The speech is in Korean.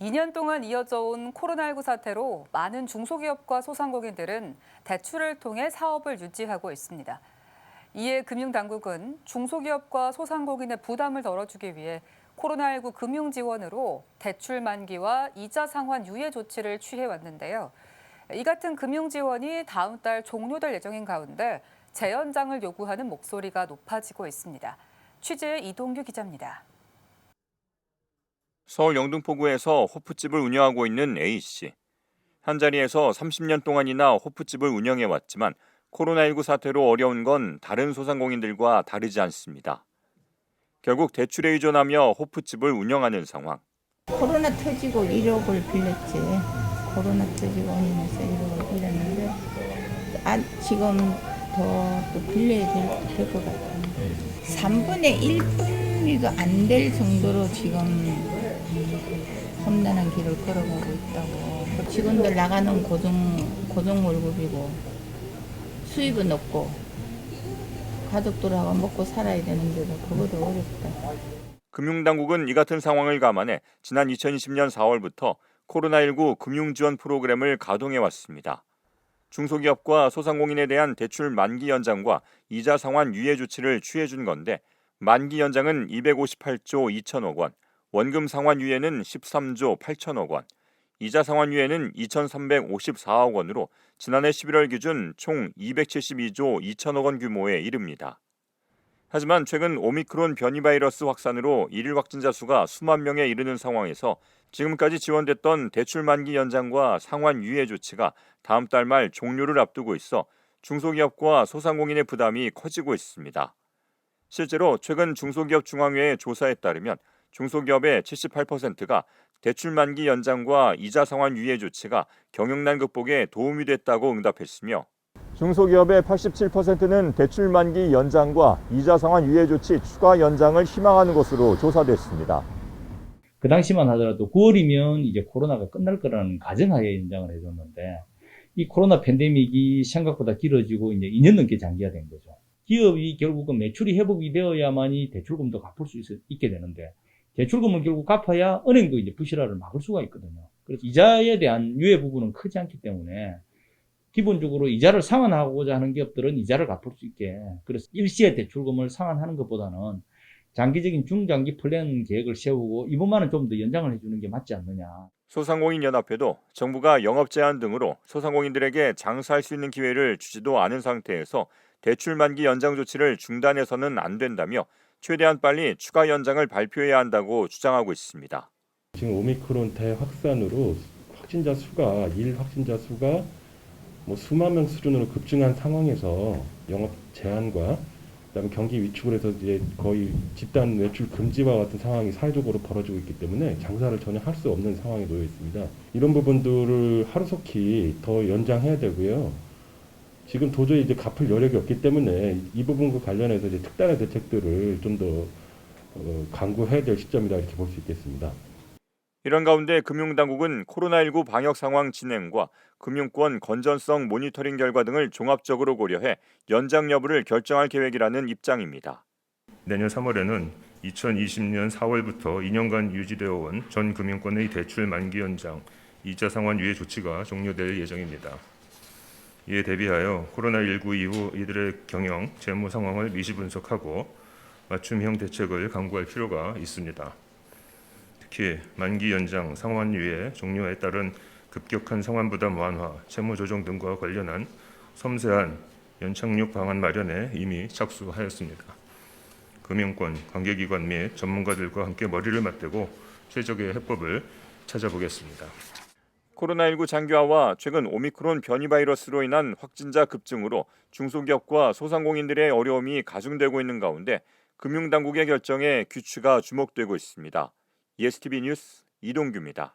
2년 동안 이어져 온 코로나19 사태로 많은 중소기업과 소상공인들은 대출을 통해 사업을 유지하고 있습니다. 이에 금융당국은 중소기업과 소상공인의 부담을 덜어주기 위해 코로나19 금융지원으로 대출 만기와 이자 상환 유예 조치를 취해왔는데요. 이 같은 금융지원이 다음 달 종료될 예정인 가운데 재연장을 요구하는 목소리가 높아지고 있습니다. 취재의 이동규 기자입니다. 서울 영등포구에서 호프집을 운영하고 있는 A씨. 한자리에서 30년 동안이나 호프집을 운영해왔지만 코로나19 사태로 어려운 건 다른 소상공인들과 다르지 않습니다. 결국 대출에 의존하며 호프집을 운영하는 상황. 코로나 터지고 1억을 빌렸지. 코로나 터지고 하면서 1억을 빌렸는데 지금 더 또 빌려야 될 것 같아요. 3분의 1분이도 안 될 정도로 지금 험난한 길을 걸어가고 있다고. 직원들 나가는 고정 월급이고 수입은 없고 가족들하고 먹고 살아야 되는데도 그것도 어렵다. 금융당국은 이 같은 상황을 감안해 지난 2020년 4월부터 코로나19 금융지원 프로그램을 가동해 왔습니다. 중소기업과 소상공인에 대한 대출 만기 연장과 이자 상환 유예 조치를 취해준 건데 만기 연장은 258조 2천억 원, 원금 상환 유예는 13조 8천억 원, 이자 상환 유예는 2,354억 원으로 지난해 11월 기준 총 272조 2천억 원 규모에 이릅니다. 하지만 최근 오미크론 변이 바이러스 확산으로 일일 확진자 수가 수만 명에 이르는 상황에서 지금까지 지원됐던 대출 만기 연장과 상환 유예 조치가 다음 달 말 종료를 앞두고 있어 중소기업과 소상공인의 부담이 커지고 있습니다. 실제로 최근 중소기업 중앙회의 조사에 따르면 중소기업의 78%가 대출 만기 연장과 이자 상환 유예 조치가 경영난 극복에 도움이 됐다고 응답했으며 중소기업의 87%는 대출 만기 연장과 이자 상환 유예 조치 추가 연장을 희망하는 것으로 조사됐습니다. 그 당시만 하더라도 9월이면 이제 코로나가 끝날 거라는 가정하에 연장을 해줬는데 이 코로나 팬데믹이 생각보다 길어지고 이제 2년 넘게 장기화된 거죠. 기업이 결국은 매출이 회복이 되어야만이 대출금도 갚을 수 있게 되는데 대출금을 결국 갚아야 은행도 이제 부실화를 막을 수가 있거든요. 그래서 이자에 대한 유예 부분은 크지 않기 때문에 기본적으로 이자를 상환하고자 하는 기업들은 이자를 갚을 수 있게, 그래서 일시에 대출금을 상환하는 것보다는 장기적인 중장기 플랜 계획을 세우고 이번만은 좀 더 연장을 해주는 게 맞지 않느냐. 소상공인연합회도 정부가 영업 제한 등으로 소상공인들에게 장사할 수 있는 기회를 주지도 않은 상태에서 대출 만기 연장 조치를 중단해서는 안 된다며 최대한 빨리 추가 연장을 발표해야 한다고 주장하고 있습니다. 지금 오미크론 대확산으로 일 확진자 수가 수만 명 수준으로 급증한 상황에서 영업 제한과 그다음에 경기 위축을 해서 이제 거의 집단 외출 금지와 같은 상황이 사회적으로 벌어지고 있기 때문에 장사를 전혀 할 수 없는 상황에 놓여 있습니다. 이런 부분들을 하루속히 더 연장해야 되고요. 지금 도저히 이제 갚을 여력이 없기 때문에 이 부분과 관련해서 이제 특단의 대책들을 좀 더 강구해야 될 시점이다 이렇게 볼 수 있겠습니다. 이런 가운데 금융당국은 코로나19 방역 상황 진행과 금융권 건전성 모니터링 결과 등을 종합적으로 고려해 연장 여부를 결정할 계획이라는 입장입니다. 내년 3월에는 2020년 4월부터 2년간 유지되어 온 전 금융권의 대출 만기 연장, 이자 상환 유예 조치가 종료될 예정입니다. 이에 대비하여 코로나19 이후 이들의 경영, 재무 상황을 미시 분석하고 맞춤형 대책을 강구할 필요가 있습니다. 특히 만기 연장, 상환 유예 종료에 따른 급격한 상환 부담 완화, 채무 조정 등과 관련한 섬세한 연착륙 방안 마련에 이미 착수하였습니다. 금융권, 관계기관 및 전문가들과 함께 머리를 맞대고 최적의 해법을 찾아보겠습니다. 코로나19 장기화와 최근 오미크론 변이 바이러스로 인한 확진자 급증으로 중소기업과 소상공인들의 어려움이 가중되고 있는 가운데 금융당국의 결정에 귀추가 주목되고 있습니다. ESTV 뉴스 이동규입니다.